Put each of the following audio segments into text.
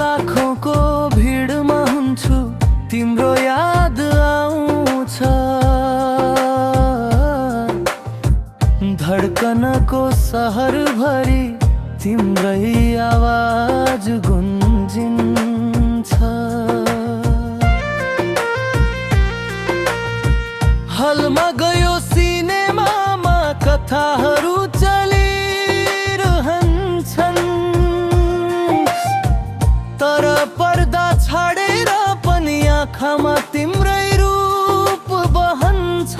लाखौंको भिडमा हुन्छु, तिम्रो याद आउँछ। धड्कनको सहरभरि तिम्रै आवाज गुन्जिन्छ। हलमा गयो सिनेमामा कथाहरू चलिरहन्छन्, तर पर्दा छाडेर पनि आँखामा तिम्रै रूप बहन्छ।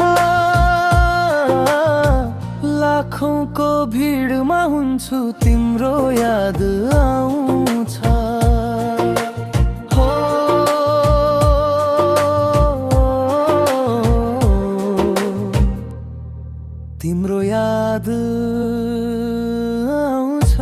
लाखौंको भिडमा हुन्छु, तिम्रो याद आउँछ। हो तिम्रो याद आउँछ।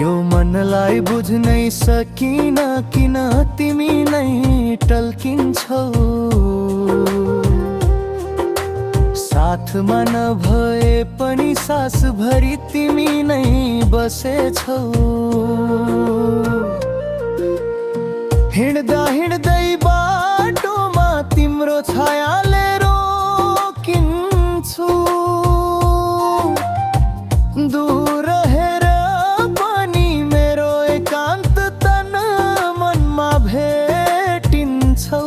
यो मनलाई बुझ्नै सकिन किन तिमी नै टल्किन्छौ। साथमा नभए पनि सासभरि तिमी नै बसेछौ। हिँड्दा हिँड्दै बाटोमा तिम्रो छायाले रोकिन्छु। दूर रहेर पनि मेरो एकान्त तन मनमा भेटिन्छौ।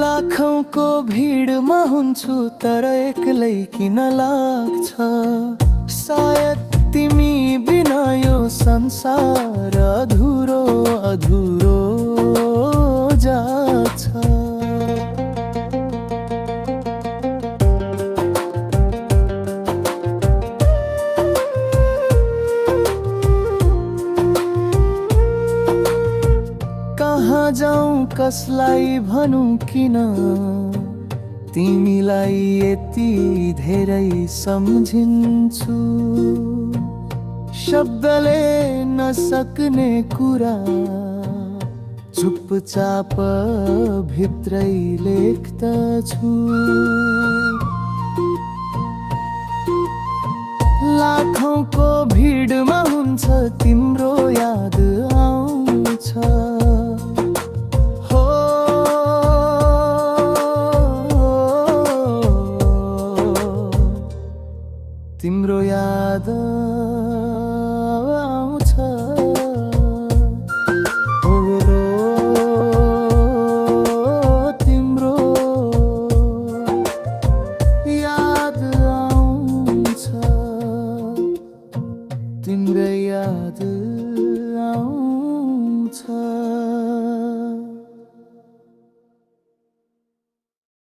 लाखौंको भिडमा हुन्छु, तर एक्लै किन लाग्छ। सायद तिमी बिना यो संसार अधुरो अधुरो जाछ। कहाँ जाऊँ कसलाई भनौँ किन, तिमीलाई यति धेरै सम्झिन्छु। शब्दले नसक्ने कुरा चुपचाप भित्रै लेख्दछु। लाखौंको भिडमा हुन्छ, तिम्रो याद आउँछ। तिम्रो याद